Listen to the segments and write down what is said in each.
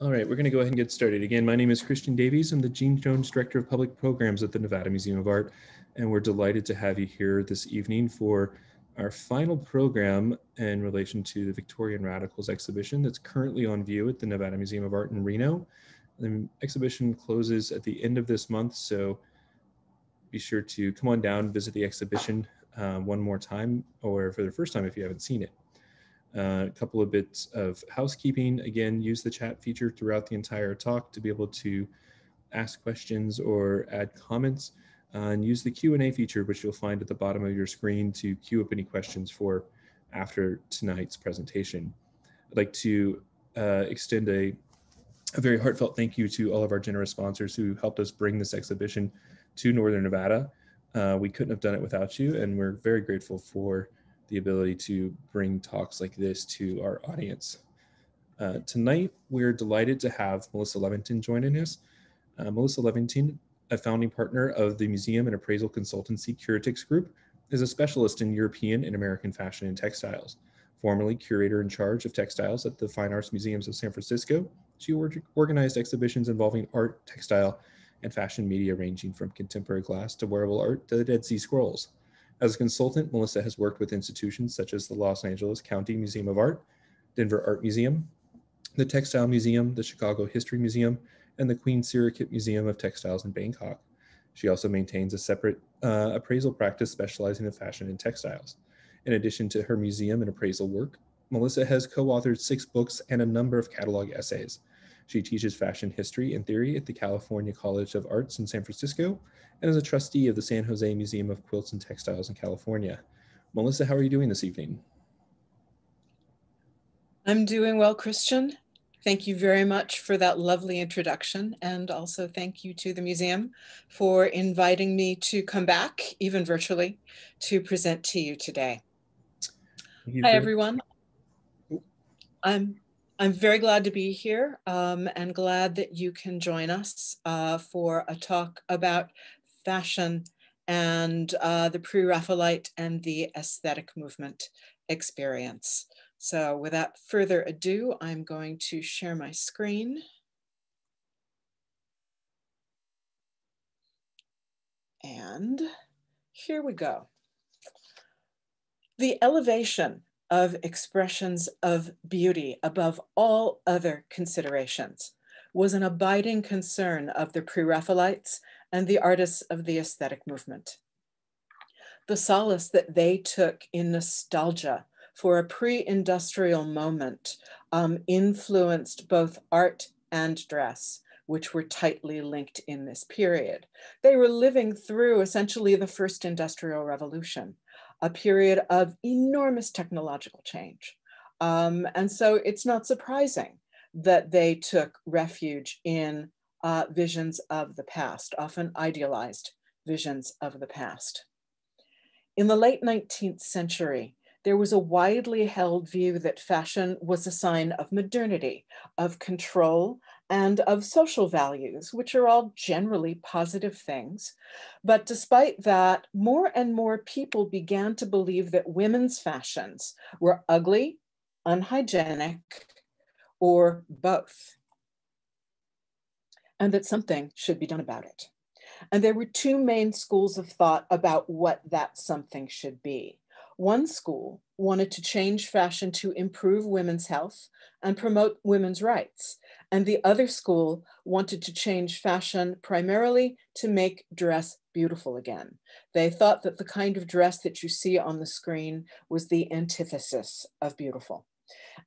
All right, we're going to go ahead and get started. Again, my name is Christian Davies. I'm the Gene Jones Director of Public Programs at the Nevada Museum of Art, and we're delighted to have you here this evening for our final program in relation to the Victorian Radicals exhibition that's currently on view at the Nevada Museum of Art in Reno. The exhibition closes at the end of this month, so be sure to come on down, visit the exhibition one more time, or for the first time if you haven't seen it. A couple of bits of housekeeping. Again, use the chat feature throughout the entire talk to be able to ask questions or add comments, and use the Q&A feature, which you'll find at the bottom of your screen, to queue up any questions for after tonight's presentation. I'd like to extend a very heartfelt thank you to all of our generous sponsors who helped us bring this exhibition to Northern Nevada. We couldn't have done it without you, and we're very grateful for the ability to bring talks like this to our audience. Tonight, we're delighted to have Melissa Levington joining us. Melissa Levington, a founding partner of the museum and appraisal consultancy Curatrix Group, is a specialist in European and American fashion and textiles. Formerly Curator-in-Charge of Textiles at the Fine Arts Museums of San Francisco, she organized exhibitions involving art, textile, and fashion media ranging from contemporary glass to wearable art to the Dead Sea Scrolls. As a consultant, Melissa has worked with institutions such as the Los Angeles County Museum of Art, Denver Art Museum, the Textile Museum, the Chicago History Museum, and the Queen Sirikit Museum of Textiles in Bangkok. She also maintains a separate appraisal practice specializing in fashion and textiles. In addition to her museum and appraisal work, Melissa has co-authored 6 books and a number of catalog essays. She teaches fashion history and theory at the California College of Arts in San Francisco and is a trustee of the San Jose Museum of Quilts and Textiles in California. Melissa, how are you doing this evening? I'm doing well, Christian. Thank you very much for that lovely introduction, and also thank you to the museum for inviting me to come back, even virtually, to present to you today. Hi, everyone. I'm very glad to be here and glad that you can join us for a talk about fashion and the Pre-Raphaelite and the aesthetic movement experience. So without further ado, I'm going to share my screen. And here we go. The elevation of expressions of beauty above all other considerations was an abiding concern of the Pre-Raphaelites and the artists of the aesthetic movement. The solace that they took in nostalgia for a pre-industrial moment influenced both art and dress, which were tightly linked in this period. They were living through essentially the first industrial revolution, a period of enormous technological change. And so it's not surprising that they took refuge in visions of the past, often idealized visions of the past. In the late 19th century, there was a widely held view that fashion was a sign of modernity, of control, and of social values, which are all generally positive things. But despite that, more and more people began to believe that women's fashions were ugly, unhygienic, or both, and that something should be done about it. And there were 2 main schools of thought about what that something should be. One school wanted to change fashion to improve women's health and promote women's rights. And the other school wanted to change fashion primarily to make dress beautiful again. They thought that the kind of dress that you see on the screen was the antithesis of beautiful.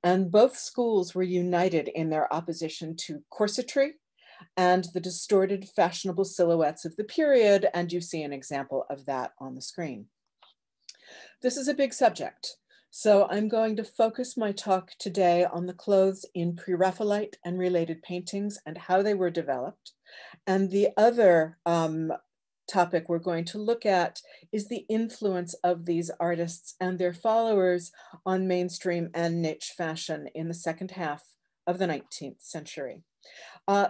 And both schools were united in their opposition to corsetry and the distorted fashionable silhouettes of the period, and you see an example of that on the screen. This is a big subject, so I'm going to focus my talk today on the clothes in Pre-Raphaelite and related paintings and how they were developed. And the other topic we're going to look at is the influence of these artists and their followers on mainstream and niche fashion in the second half of the 19th century.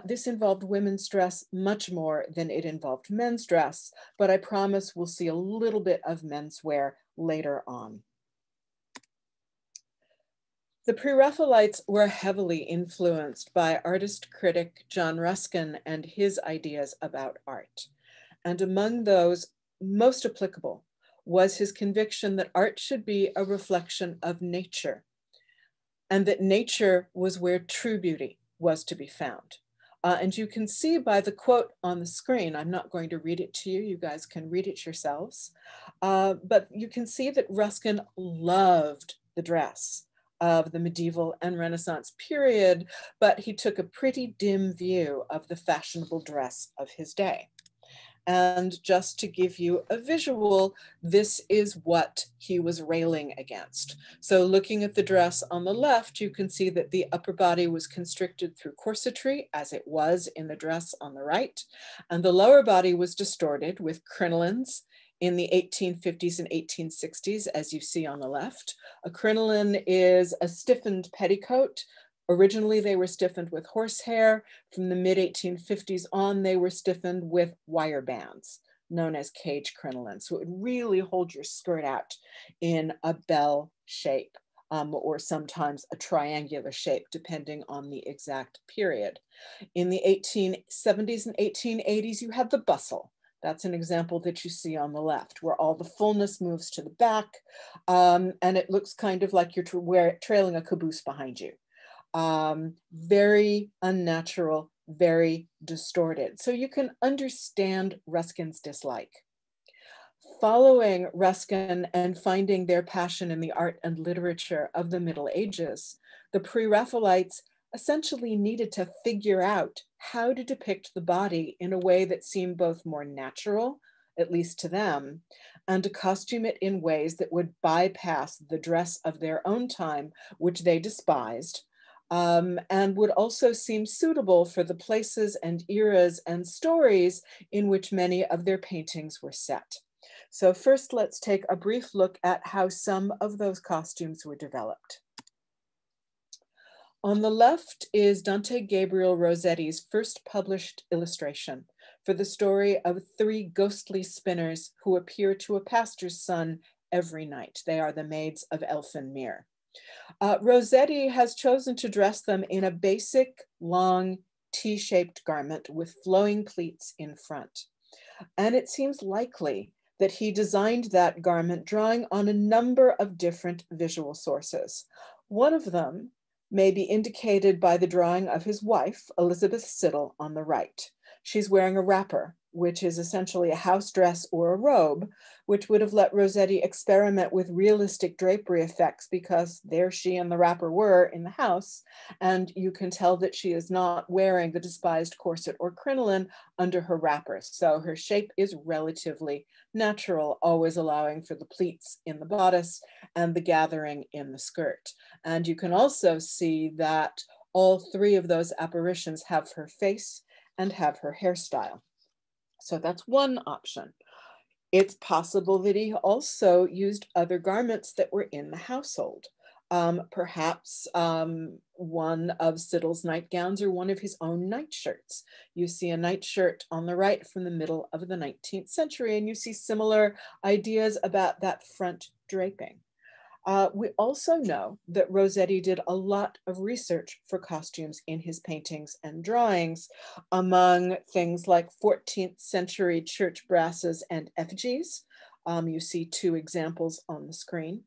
This involved women's dress much more than it involved men's dress, but I promise we'll see a little bit of menswear later on. The Pre-Raphaelites were heavily influenced by artist critic John Ruskin and his ideas about art. And among those most applicable was his conviction that art should be a reflection of nature, and that nature was where true beauty was to be found. And you can see by the quote on the screen, I'm not going to read it to you, you guys can read it yourselves, but you can see that Ruskin loved the dress of the medieval and Renaissance period, but he took a pretty dim view of the fashionable dress of his day. And just to give you a visual, this is what he was railing against. So looking at the dress on the left, you can see that the upper body was constricted through corsetry, as it was in the dress on the right, and the lower body was distorted with crinolines in the 1850s and 1860s, as you see on the left. A crinoline is a stiffened petticoat. Originally, they were stiffened with horsehair. From the mid-1850s on, they were stiffened with wire bands, known as cage crinolines. So it would really hold your skirt out in a bell shape, or sometimes a triangular shape, depending on the exact period. In the 1870s and 1880s, you had the bustle. That's an example that you see on the left, where all the fullness moves to the back, and it looks kind of like you're trailing a caboose behind you. Very unnatural, very distorted. So you can understand Ruskin's dislike. Following Ruskin and finding their passion in the art and literature of the Middle Ages, the Pre-Raphaelites essentially needed to figure out how to depict the body in a way that seemed both more natural, at least to them, and to costume it in ways that would bypass the dress of their own time, which they despised, and would also seem suitable for the places and eras and stories in which many of their paintings were set. So first, let's take a brief look at how some of those costumes were developed. On the left is Dante Gabriel Rossetti's first published illustration for the story of three ghostly spinners who appear to a pastor's son every night. They are the maids of Elfin Mere. Rossetti has chosen to dress them in a basic, long, T-shaped garment with flowing pleats in front. And it seems likely that he designed that garment drawing on a number of different visual sources. One of them may be indicated by the drawing of his wife, Elizabeth Siddal, on the right. She's wearing a wrapper, which is essentially a house dress or a robe, which would have let Rossetti experiment with realistic drapery effects because there she and the wrapper were in the house, and you can tell that she is not wearing the despised corset or crinoline under her wrapper. So her shape is relatively natural, always allowing for the pleats in the bodice and the gathering in the skirt. And you can also see that all three of those apparitions have her face and have her hairstyle. So that's one option. It's possible that he also used other garments that were in the household. Perhaps one of Siddal's nightgowns or one of his own nightshirts. You see a nightshirt on the right from the middle of the 19th century, and you see similar ideas about that front draping. We also know that Rossetti did a lot of research for costumes in his paintings and drawings, among things like 14th century church brasses and effigies. You see two examples on the screen,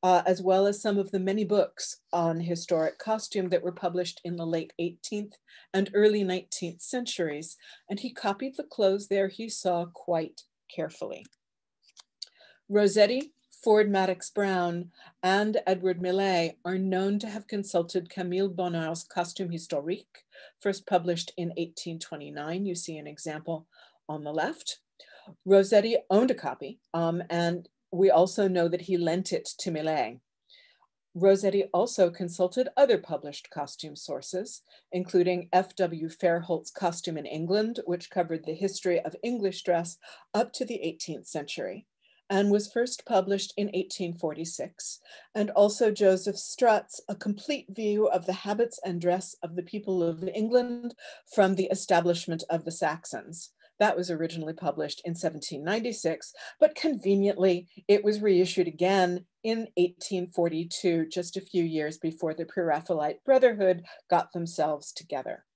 as well as some of the many books on historic costume that were published in the late 18th and early 19th centuries. And he copied the clothes there he saw quite carefully. Rossetti, Ford Madox Brown, and Edward Millet are known to have consulted Camille Bonnard's Costume Historique, first published in 1829. You see an example on the left. Rossetti owned a copy, and we also know that he lent it to Millet. Rossetti also consulted other published costume sources, including F.W. Fairholt's Costume in England, which covered the history of English dress up to the 18th century, and was first published in 1846, and also Joseph Strutt's A Complete View of the Habits and Dress of the People of England from the Establishment of the Saxons. That was originally published in 1796, but conveniently, it was reissued again in 1842, just a few years before the Pre-Raphaelite Brotherhood got themselves together.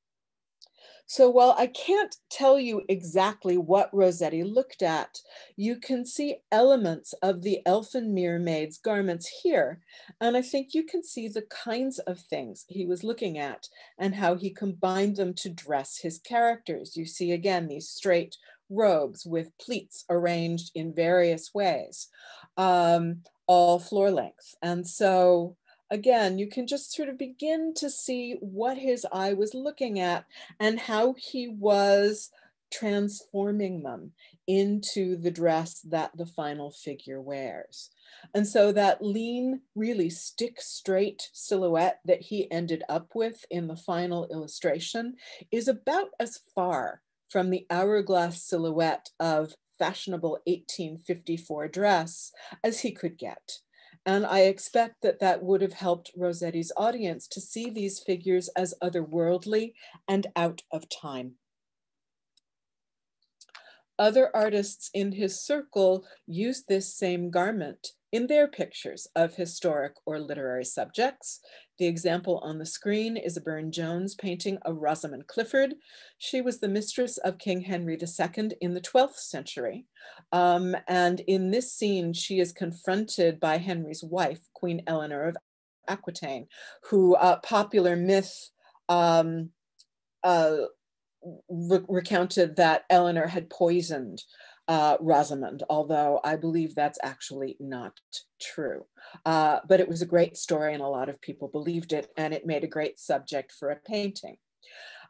So while I can't tell you exactly what Rossetti looked at, you can see elements of the Elfin-Mere maid's garments here, and I think you can see the kinds of things he was looking at and how he combined them to dress his characters. You see again these straight robes with pleats arranged in various ways, all floor length. And so again, you can just sort of begin to see what his eye was looking at and how he was transforming them into the dress that the final figure wears. And so that lean, really stick straight silhouette that he ended up with in the final illustration is about as far from the hourglass silhouette of fashionable 1854 dress as he could get. And I expect that that would have helped Rossetti's audience to see these figures as otherworldly and out of time. Other artists in his circle used this same garment in their pictures of historic or literary subjects. The example on the screen is a Burne-Jones painting of Rosamond Clifford. She was the mistress of King Henry II in the 12th century. And in this scene, she is confronted by Henry's wife, Queen Eleanor of Aquitaine, who popular myth recounted that Eleanor had poisoned Rosamond, although I believe that's actually not true. But it was a great story and a lot of people believed it, and it made a great subject for a painting.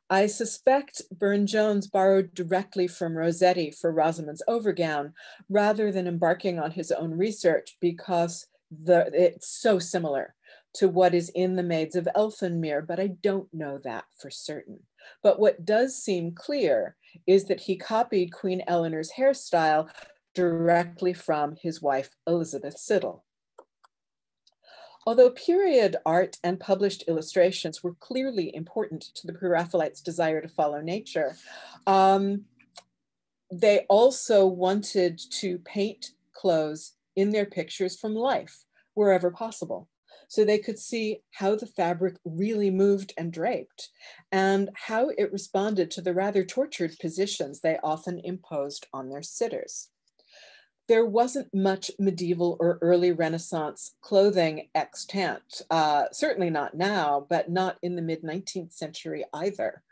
I suspect Burne-Jones borrowed directly from Rossetti for Rosamond's overgown rather than embarking on his own research because it's so similar to what is in the Maids of Elfin-Mere, but I don't know that for certain. But what does seem clear is that he copied Queen Eleanor's hairstyle directly from his wife, Elizabeth Siddal. Although period art and published illustrations were clearly important to the Pre-Raphaelites' desire to follow nature, they also wanted to paint clothes in their pictures from life wherever possible, so they could see how the fabric really moved and draped and how it responded to the rather tortured positions they often imposed on their sitters. There wasn't much medieval or early Renaissance clothing extant, certainly not now, but not in the mid-19th century either.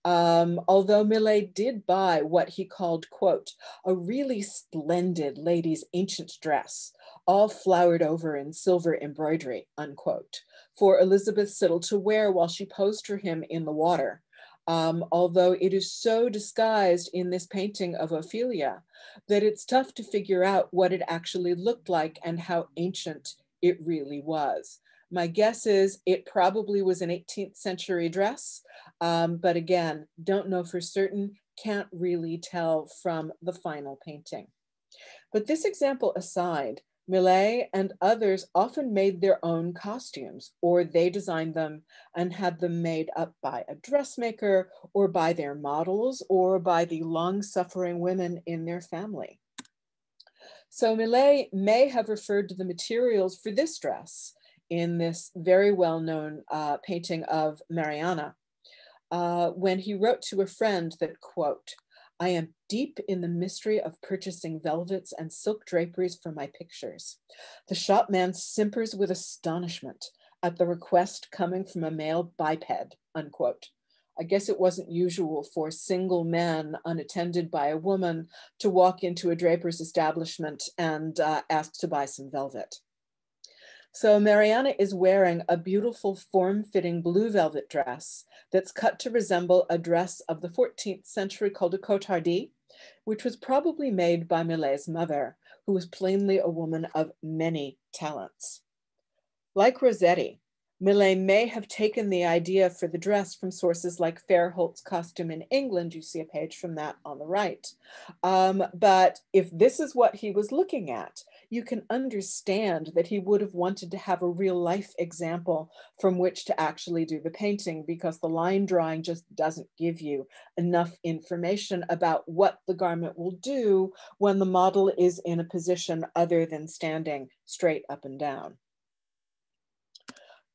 Although Millet did buy what he called, quote, a really splendid lady's ancient dress, all flowered over in silver embroidery, unquote, for Elizabeth Siddal to wear while she posed for him in the water. Although it is so disguised in this painting of Ophelia that it's tough to figure out what it actually looked like and how ancient it really was. My guess is it probably was an 18th century dress, but again, don't know for certain, can't really tell from the final painting. But this example aside, Millet and others often made their own costumes, or they designed them and had them made up by a dressmaker or by their models or by the long-suffering women in their family. So Millet may have referred to the materials for this dress in this very well-known painting of Mariana when he wrote to a friend that, quote, I am deep in the mystery of purchasing velvets and silk draperies for my pictures. The shopman simpers with astonishment at the request coming from a male biped, unquote. I guess it wasn't usual for single men unattended by a woman to walk into a draper's establishment and ask to buy some velvet. So Mariana is wearing a beautiful form-fitting blue velvet dress that's cut to resemble a dress of the 14th century called a cotardie, which was probably made by Millet's mother, who was plainly a woman of many talents. Like Rossetti, Millet may have taken the idea for the dress from sources like Fairholt's Costume in England. You see a page from that on the right. But if this is what he was looking at, you can understand that he would have wanted to have a real life example from which to actually do the painting, because the line drawing just doesn't give you enough information about what the garment will do when the model is in a position other than standing straight up and down.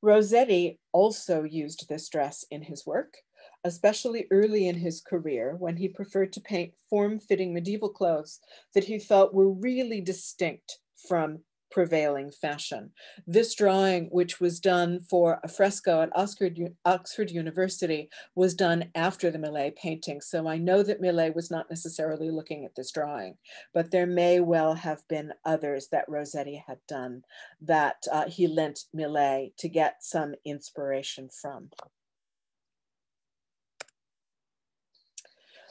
Rossetti also used this dress in his work, especially early in his career, when he preferred to paint form-fitting medieval clothes that he felt were really distinct from prevailing fashion. This drawing, which was done for a fresco at Oxford University, was done after the Millet painting. So I know that Millet was not necessarily looking at this drawing, but there may well have been others that Rossetti had done that he lent Millet to get some inspiration from.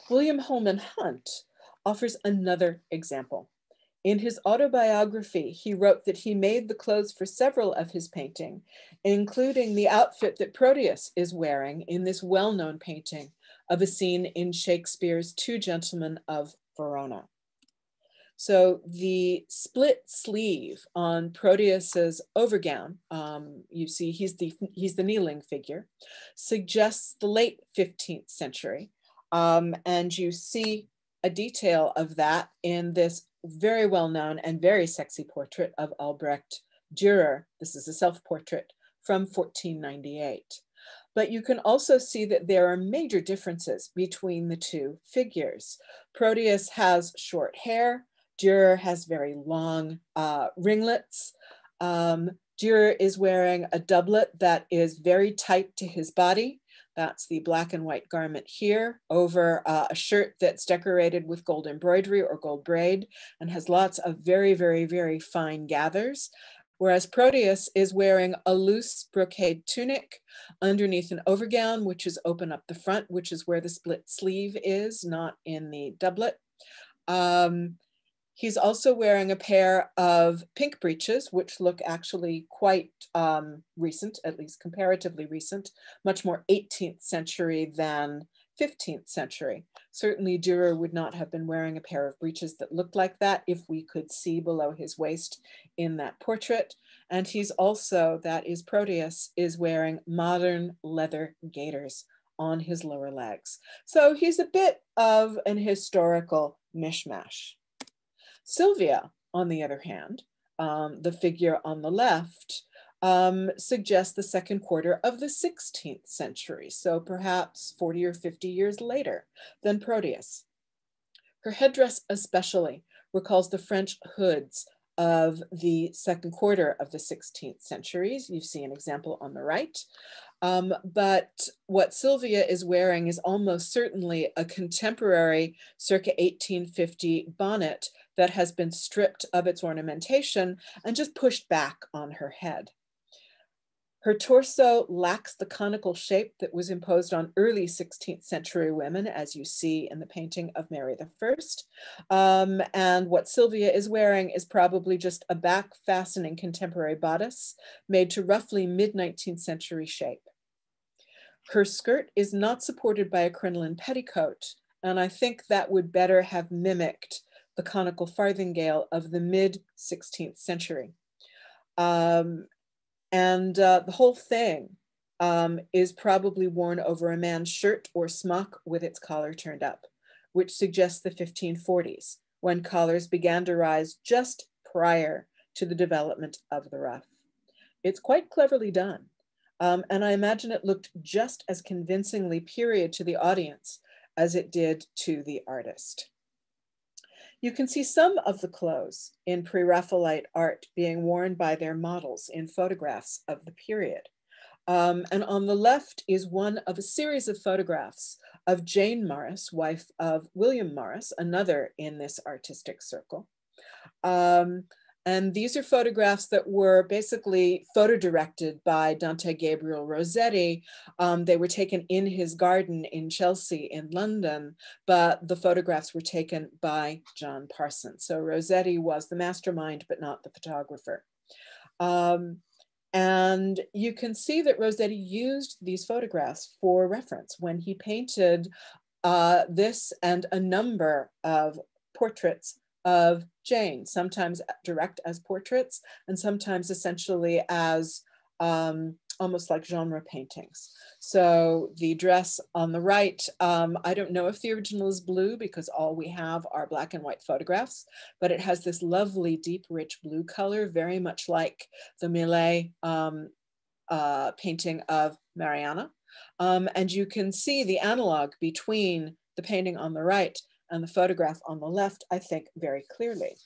William Holman Hunt offers another example. In his autobiography, he wrote that he made the clothes for several of his paintings, including the outfit that Proteus is wearing in this well-known painting of a scene in Shakespeare's Two Gentlemen of Verona. So the split sleeve on Proteus's overgown, you see he's the kneeling figure, suggests the late 15th century. And you see a detail of that in this very well-known and very sexy portrait of Albrecht Dürer. This is a self-portrait from 1498. But you can also see that there are major differences between the two figures. Proteus has short hair. Dürer has very long ringlets. Dürer is wearing a doublet that is very tight to his body. That's the black and white garment here over a shirt that's decorated with gold embroidery or gold braid and has lots of very, very, very fine gathers. Whereas Proteus is wearing a loose brocade tunic underneath an overgown, which is open up the front, which is where the split sleeve is, not in the doublet. He's also wearing a pair of pink breeches, which look actually quite recent, at least comparatively recent, much more 18th century than 15th century. Certainly Dürer would not have been wearing a pair of breeches that looked like that if we could see below his waist in that portrait. And he's also, that is Proteus, is wearing modern leather gaiters on his lower legs. So he's a bit of an historical mishmash. Sylvia, on the other hand, the figure on the left, suggests the second quarter of the 16th century, so perhaps 40 or 50 years later than Proteus. Her headdress especially recalls the French hoods of the second quarter of the 16th century. You see an example on the right. But what Sylvia is wearing is almost certainly a contemporary circa 1850 bonnet that has been stripped of its ornamentation and just pushed back on her head. Her torso lacks the conical shape that was imposed on early 16th century women, as you see in the painting of Mary I. And what Sylvia is wearing is probably just a back fastening contemporary bodice made to roughly mid-19th century shape. Her skirt is not supported by a crinoline petticoat, and I think that would better have mimicked the conical farthingale of the mid-16th century. The whole thing is probably worn over a man's shirt or smock with its collar turned up, which suggests the 1540s, when collars began to rise just prior to the development of the ruff. It's quite cleverly done, and I imagine it looked just as convincingly period to the audience as it did to the artist. You can see some of the clothes in Pre-Raphaelite art being worn by their models in photographs of the period. And on the left is one of a series of photographs of Jane Morris, wife of William Morris, another in this artistic circle. And these are photographs that were basically photo-directed by Dante Gabriel Rossetti. They were taken in his garden in Chelsea in London, but the photographs were taken by John Parsons. So Rossetti was the mastermind, but not the photographer. And you can see that Rossetti used these photographs for reference when he painted this and a number of portraits of Jane, sometimes direct as portraits and sometimes essentially as almost like genre paintings. So the dress on the right, I don't know if the original is blue because all we have are black and white photographs, but it has this lovely deep rich blue color, very much like the Millet painting of Mariana. And you can see the analog between the painting on the right and the photograph on the left, I think, very clearly.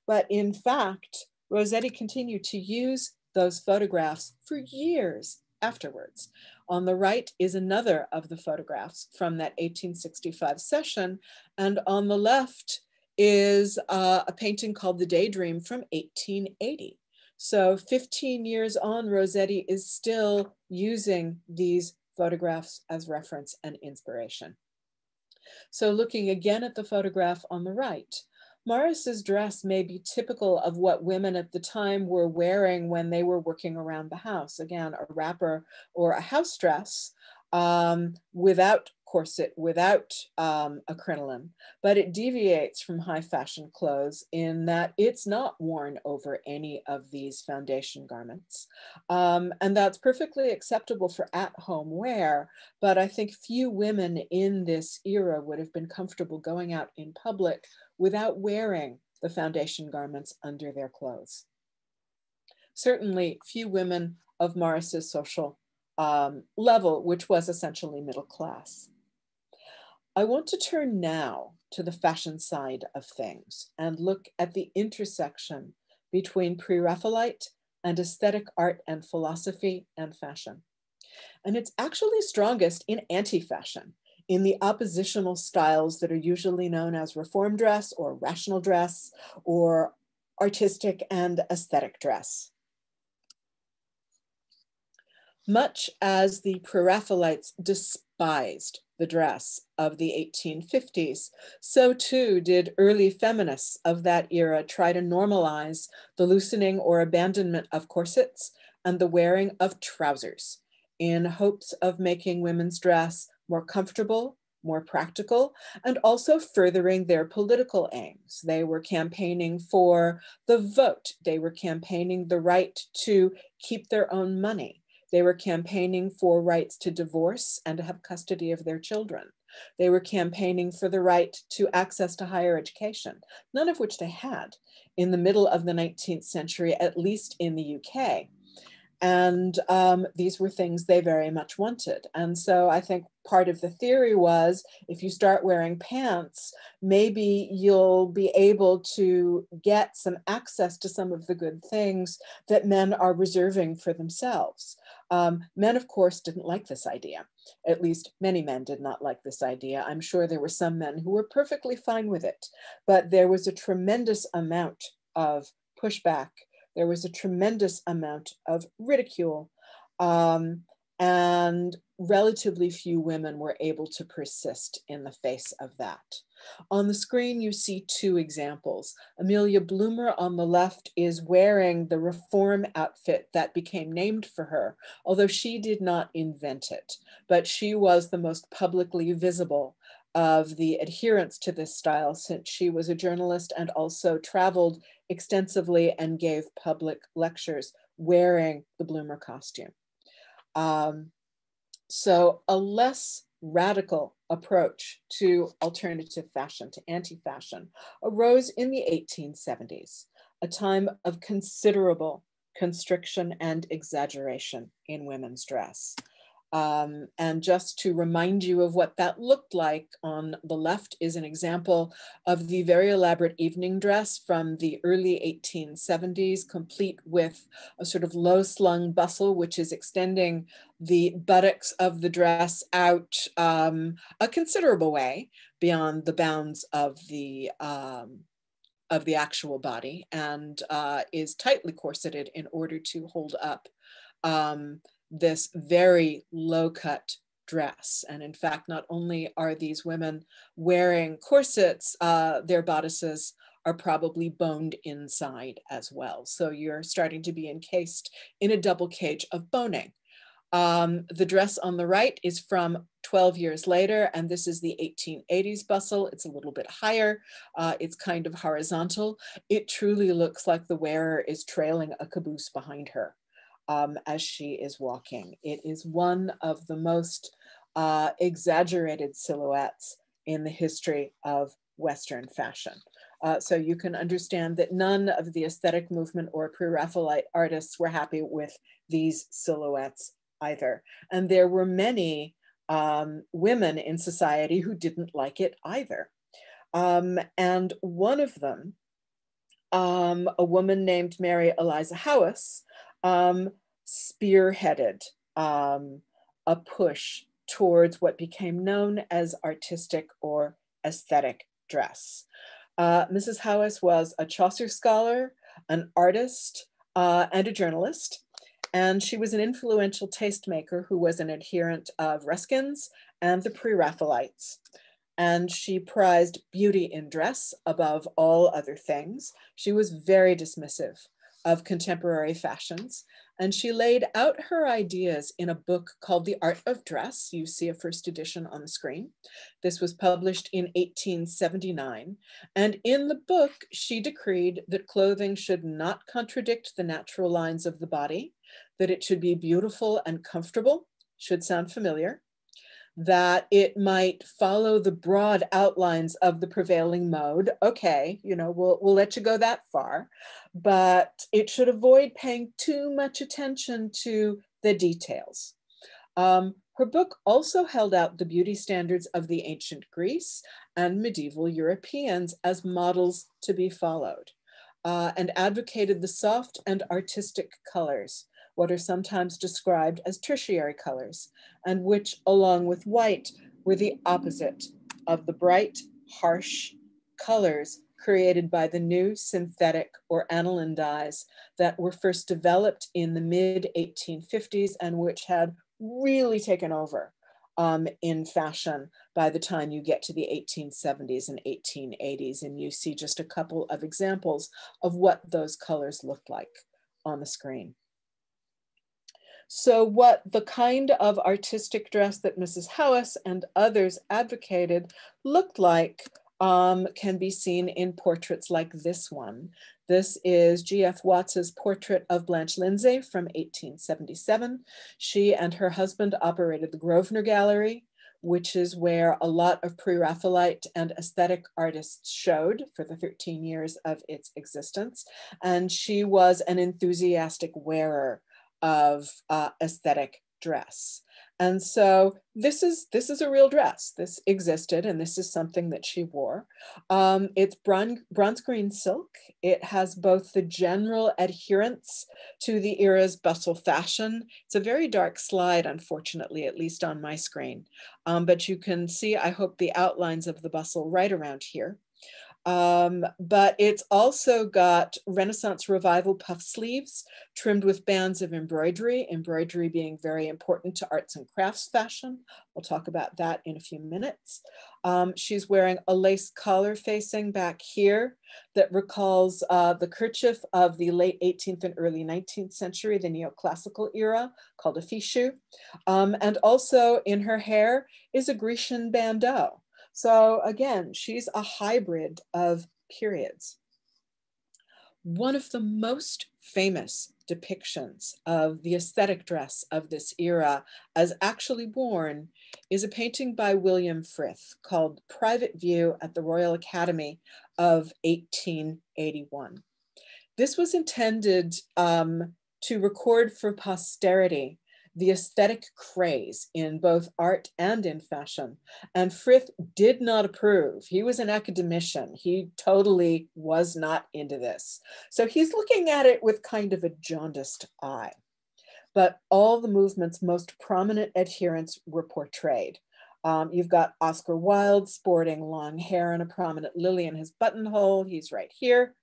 But in fact, Rossetti continued to use those photographs for years afterwards. On the right is another of the photographs from that 1865 session. And on the left is a painting called The Daydream from 1880. So 15 years on, Rossetti is still using these photographs as reference and inspiration. So looking again at the photograph on the right, Morris's dress may be typical of what women at the time were wearing when they were working around the house. Again, a wrapper or a house dress without corset, without a crinoline, but it deviates from high fashion clothes in that it's not worn over any of these foundation garments. And that's perfectly acceptable for at-home wear, but I think few women in this era would have been comfortable going out in public without wearing the foundation garments under their clothes. Certainly few women of Morris's social level, which was essentially middle class. I want to turn now to the fashion side of things and look at the intersection between Pre-Raphaelite and aesthetic art and philosophy and fashion. And it's actually strongest in anti-fashion, in the oppositional styles that are usually known as reform dress or rational dress or artistic and aesthetic dress. Much as the Pre-Raphaelites despised the dress of the 1850s, so too did early feminists of that era try to normalize the loosening or abandonment of corsets and the wearing of trousers in hopes of making women's dress more comfortable, more practical, and also furthering their political aims. They were campaigning for the vote. They were campaigning the right to keep their own money. They were campaigning for rights to divorce and to have custody of their children. They were campaigning for the right to access to higher education, none of which they had in the middle of the 19th century, at least in the UK. And these were things they very much wanted. And so I think part of the theory was if you start wearing pants, maybe you'll be able to get some access to some of the good things that men are reserving for themselves. Men, of course, didn't like this idea. At least many men did not like this idea. I'm sure there were some men who were perfectly fine with it, but there was a tremendous amount of pushback. There was a tremendous amount of ridicule, and relatively few women were able to persist in the face of that. On the screen, you see two examples. Amelia Bloomer on the left is wearing the reform outfit that became named for her, although she did not invent it, but she was the most publicly visible of the adherents to this style since she was a journalist and also traveled extensively and gave public lectures wearing the Bloomer costume. So a less radical approach to alternative fashion, to anti-fashion, arose in the 1870s, a time of considerable constriction and exaggeration in women's dress. And just to remind you of what that looked like, on the left is an example of the very elaborate evening dress from the early 1870s, complete with a sort of low-slung bustle, which is extending the buttocks of the dress out a considerable way beyond the bounds of the actual body, and is tightly corseted in order to hold up this very low-cut dress. And in fact, not only are these women wearing corsets, their bodices are probably boned inside as well. So you're starting to be encased in a double cage of boning. The dress on the right is from 12 years later, and this is the 1880s bustle. It's a little bit higher. It's kind of horizontal. It truly looks like the wearer is trailing a caboose behind her as she is walking. It is one of the most exaggerated silhouettes in the history of Western fashion. So you can understand that none of the aesthetic movement or pre-Raphaelite artists were happy with these silhouettes either. And there were many women in society who didn't like it either. And one of them, a woman named Mary Eliza Howes, spearheaded a push towards what became known as artistic or aesthetic dress. Mrs. Howes was a Chaucer scholar, an artist, and a journalist. And she was an influential tastemaker who was an adherent of Ruskin's and the Pre-Raphaelites. And she prized beauty in dress above all other things. She was very dismissive of contemporary fashions. And she laid out her ideas in a book called The Art of Dress. You see a first edition on the screen. This was published in 1879. And in the book, she decreed that clothing should not contradict the natural lines of the body, that it should be beautiful and comfortable, should sound familiar, that it might follow the broad outlines of the prevailing mode. Okay, you know, we'll let you go that far, but it should avoid paying too much attention to the details. Her book also held out the beauty standards of the ancient Greece and medieval Europeans as models to be followed, and advocated the soft and artistic colors, what are sometimes described as tertiary colors, and which, along with white, were the opposite of the bright, harsh colors created by the new synthetic or aniline dyes that were first developed in the mid-1850s and which had really taken over in fashion by the time you get to the 1870s and 1880s. And you see just a couple of examples of what those colors looked like on the screen. So what the kind of artistic dress that Mrs. Howes and others advocated looked like can be seen in portraits like this one. This is G.F. Watts's portrait of Blanche Lindsay from 1877. She and her husband operated the Grosvenor Gallery, which is where a lot of Pre-Raphaelite and aesthetic artists showed for the 13 years of its existence. And she was an enthusiastic wearer of aesthetic dress. And so this is a real dress. This existed, and this is something that she wore. It's bronze green silk. It has both the general adherence to the era's bustle fashion. It's a very dark slide, unfortunately, at least on my screen. But you can see, I hope, the outlines of the bustle right around here. But it's also got Renaissance Revival puff sleeves trimmed with bands of embroidery, embroidery being very important to arts and crafts fashion. We'll talk about that in a few minutes. She's wearing a lace collar facing back here that recalls the kerchief of the late 18th and early 19th century, the neoclassical era, called a fichu. And also in her hair is a Grecian bandeau. So again, she's a hybrid of periods. One of the most famous depictions of the aesthetic dress of this era as actually worn is a painting by William Frith called Private View at the Royal Academy of 1881. This was intended to record for posterity the aesthetic craze in both art and in fashion. And Frith did not approve. He was an academician. He totally was not into this. So he's looking at it with kind of a jaundiced eye. But all the movement's most prominent adherents were portrayed. You've got Oscar Wilde sporting long hair and a prominent lily in his buttonhole. He's right here.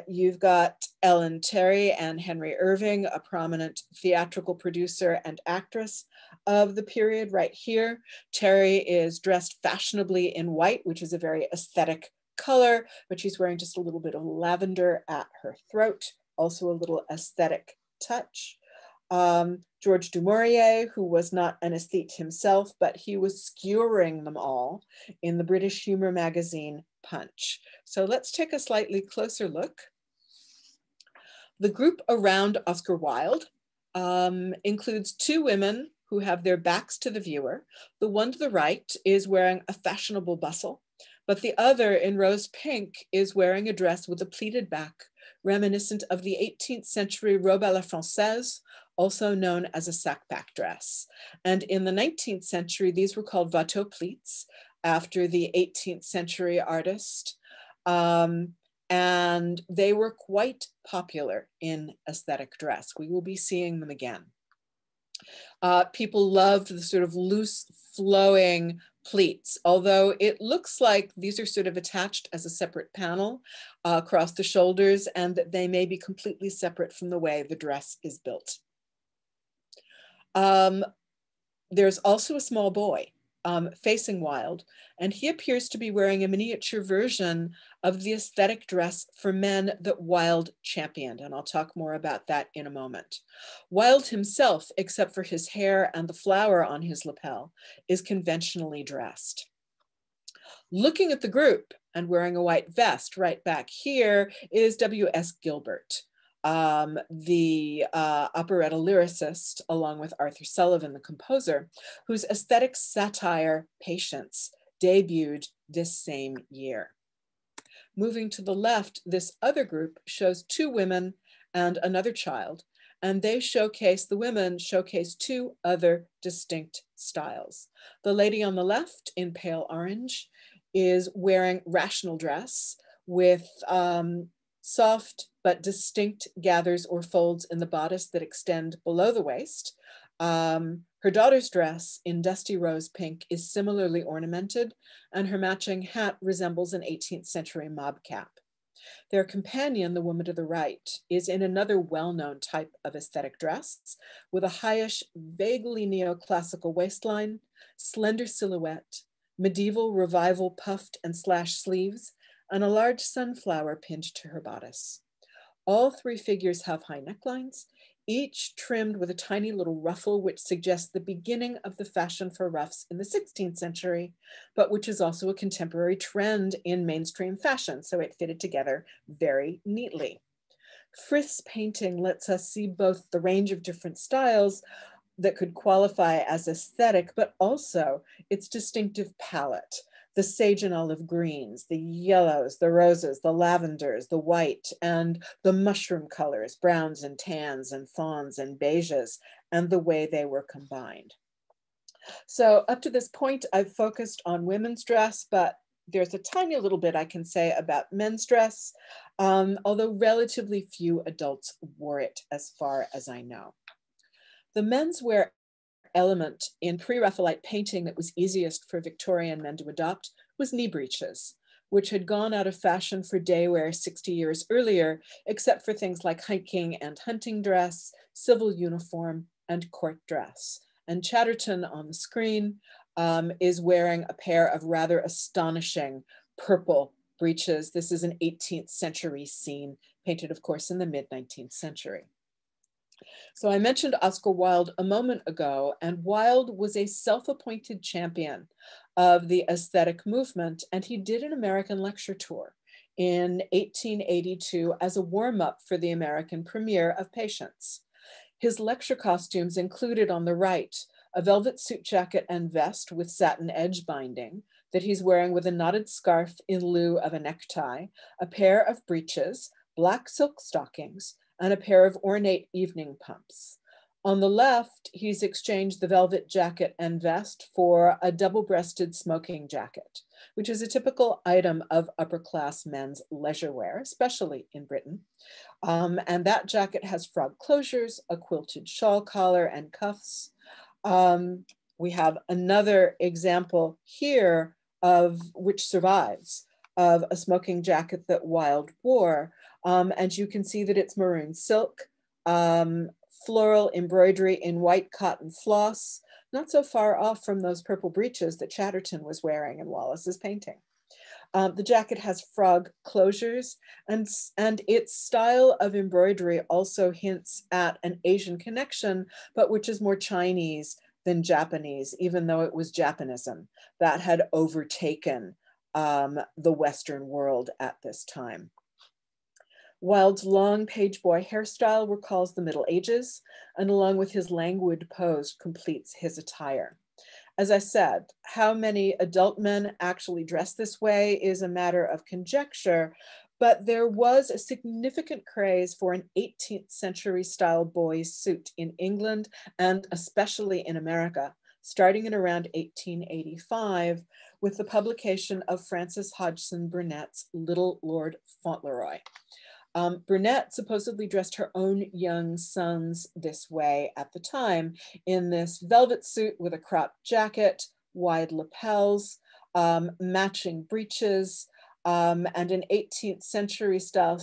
You've got Ellen Terry and Henry Irving, a prominent theatrical producer and actress of the period right here. Terry is dressed fashionably in white, which is a very aesthetic color, but she's wearing just a little bit of lavender at her throat, also a little aesthetic touch. George du Maurier, who was not an aesthete himself, but he was skewering them all in the British humor magazine Punch. So let's take a slightly closer look. The group around Oscar Wilde includes two women who have their backs to the viewer. The one to the right is wearing a fashionable bustle, but the other in rose pink is wearing a dress with a pleated back, reminiscent of the 18th century robe à la française, also known as a sack-back dress. And in the 19th century, these were called Watteau pleats, after the 18th century artist. And they were quite popular in aesthetic dress. We will be seeing them again. People loved the sort of loose flowing pleats, although it looks like these are sort of attached as a separate panel across the shoulders, and that they may be completely separate from the way the dress is built. There's also a small boy facing Wilde, and he appears to be wearing a miniature version of the aesthetic dress for men that Wilde championed, and I'll talk more about that in a moment. Wilde himself, except for his hair and the flower on his lapel, is conventionally dressed. Looking at the group and wearing a white vest right back here is W.S. Gilbert, the operetta lyricist, along with Arthur Sullivan, the composer, whose aesthetic satire, Patience, debuted this same year. Moving to the left, this other group shows two women and another child, and they showcase, the women showcase two other distinct styles. The lady on the left in pale orange is wearing rational dress with soft but distinct gathers or folds in the bodice that extend below the waist. Her daughter's dress in dusty rose pink is similarly ornamented, and her matching hat resembles an 18th century mob cap. Their companion, the woman to the right, is in another well-known type of aesthetic dress with a highish, vaguely neoclassical waistline, slender silhouette, medieval revival puffed and slashed sleeves, and a large sunflower pinned to her bodice. All three figures have high necklines, each trimmed with a tiny little ruffle, which suggests the beginning of the fashion for ruffs in the 16th century, but which is also a contemporary trend in mainstream fashion, so it fitted together very neatly. Frith's painting lets us see both the range of different styles that could qualify as aesthetic, but also its distinctive palette. The sage and olive greens, the yellows, the roses, the lavenders, the white, and the mushroom colors, browns and tans and fawns and beiges, and the way they were combined. So up to this point, I've focused on women's dress, but there's a tiny little bit I can say about men's dress, although relatively few adults wore it as far as I know. The menswear element in pre-Raphaelite painting that was easiest for Victorian men to adopt was knee breeches, which had gone out of fashion for day wear 60 years earlier, except for things like hiking and hunting dress, civil uniform, and court dress. And Chatterton on the screen is wearing a pair of rather astonishing purple breeches. This is an 18th century scene, painted, of course, in the mid-19th century. So I mentioned Oscar Wilde a moment ago, and Wilde was a self-appointed champion of the aesthetic movement, and he did an American lecture tour in 1882 as a warm-up for the American premiere of Patience. His lecture costumes included on the right a velvet suit jacket and vest with satin edge binding that he's wearing with a knotted scarf in lieu of a necktie, a pair of breeches, black silk stockings, and a pair of ornate evening pumps. On the left, he's exchanged the velvet jacket and vest for a double-breasted smoking jacket, which is a typical item of upper-class men's leisure wear, especially in Britain. And that jacket has frog closures, a quilted shawl collar, and cuffs. We have another example here of which survives, of a smoking jacket that Wilde wore. And you can see that it's maroon silk, floral embroidery in white cotton floss, not so far off from those purple breeches that Chatterton was wearing in Wallace's painting. The jacket has frog closures, and its style of embroidery also hints at an Asian connection, but which is more Chinese than Japanese, even though it was Japanism that had overtaken the Western world at this time. Wilde's long page boy hairstyle recalls the Middle Ages, and along with his languid pose, completes his attire. As I said, how many adult men actually dress this way is a matter of conjecture, but there was a significant craze for an 18th century style boy's suit in England and especially in America, starting in around 1885 with the publication of Francis Hodgson Burnett's Little Lord Fauntleroy. Burnett supposedly dressed her own young sons this way at the time, in this velvet suit with a cropped jacket, wide lapels, matching breeches, and an 18th century style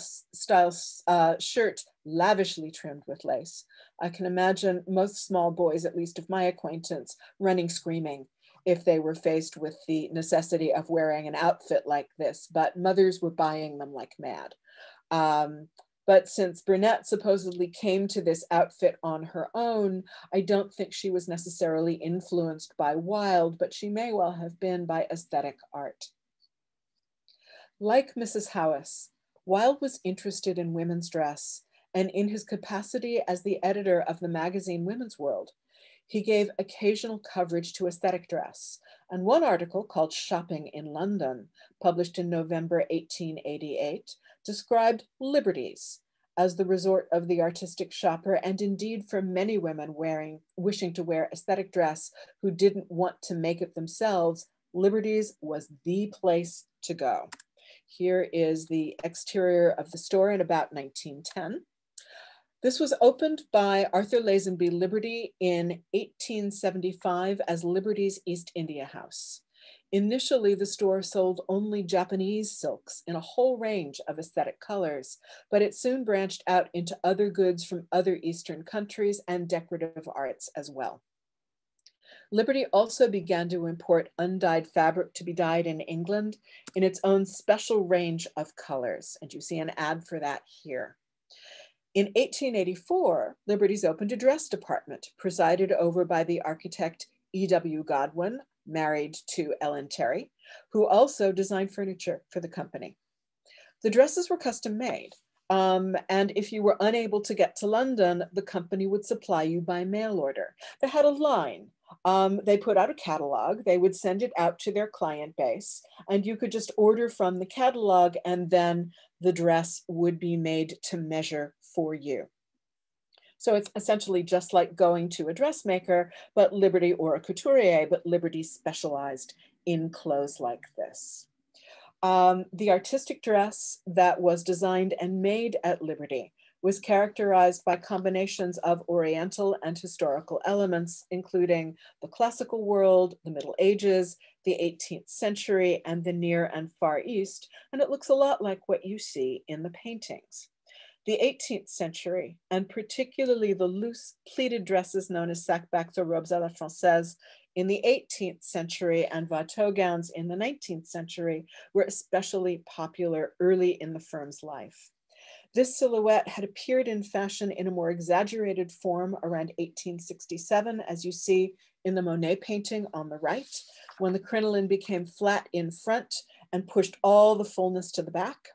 shirt lavishly trimmed with lace. I can imagine most small boys, at least of my acquaintance, running screaming if they were faced with the necessity of wearing an outfit like this, but mothers were buying them like mad. But since Burnett supposedly came to this outfit on her own, I don't think she was necessarily influenced by Wilde, but she may well have been by aesthetic art. Like Mrs. Howes, Wilde was interested in women's dress, and in his capacity as the editor of the magazine Women's World, he gave occasional coverage to aesthetic dress, and one article called Shopping in London, published in November 1888, described Liberty's as the resort of the artistic shopper, and indeed for many women wishing to wear aesthetic dress who didn't want to make it themselves, Liberty's was the place to go. Here is the exterior of the store in about 1910. This was opened by Arthur Lazenby Liberty in 1875 as Liberty's East India House. Initially, the store sold only Japanese silks in a whole range of aesthetic colors, but it soon branched out into other goods from other Eastern countries and decorative arts as well. Liberty also began to import undyed fabric to be dyed in England in its own special range of colors, and you see an ad for that here. In 1884, Liberty's opened a dress department presided over by the architect E.W. Godwin, married to Ellen Terry, who also designed furniture for the company. The dresses were custom made, and if you were unable to get to London, the company would supply you by mail order. They had a line. They put out a catalog, they would send it out to their client base, and you could just order from the catalog, and then the dress would be made to measure for you. So it's essentially just like going to a dressmaker, but Liberty, or a couturier, but Liberty specialized in clothes like this. The artistic dress that was designed and made at Liberty was characterized by combinations of Oriental and historical elements, including the classical world, the Middle Ages, the 18th century, and the Near and Far East, and it looks a lot like what you see in the paintings. The 18th century, and particularly the loose pleated dresses known as sackbacks or robes à la française in the 18th century and Watteau gowns in the 19th century, were especially popular early in the firm's life. This silhouette had appeared in fashion in a more exaggerated form around 1867, as you see in the Monet painting on the right, when the crinoline became flat in front and pushed all the fullness to the back.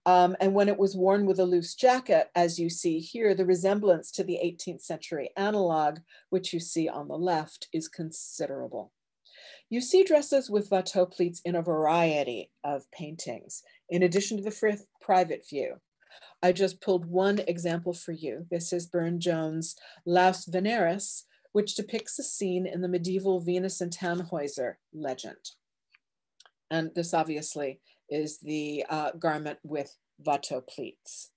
And when it was worn with a loose jacket, as you see here, the resemblance to the 18th century analog, which you see on the left, is considerable. You see dresses with Watteau pleats in a variety of paintings, in addition to the fifth private view. I just pulled one example for you. This is Burne-Jones' Laus Veneris, which depicts a scene in the medieval Venus and Tannhäuser legend. And this obviously is the garment with Watteau pleats.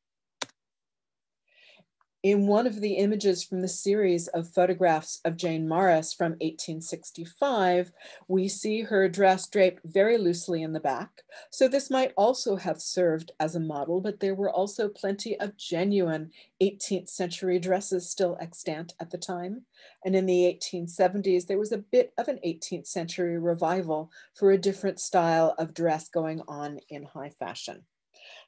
In one of the images from the series of photographs of Jane Morris from 1865, we see her dress draped very loosely in the back. So this might also have served as a model, but there were also plenty of genuine 18th century dresses still extant at the time. And in the 1870s, there was a bit of an 18th century revival for a different style of dress going on in high fashion.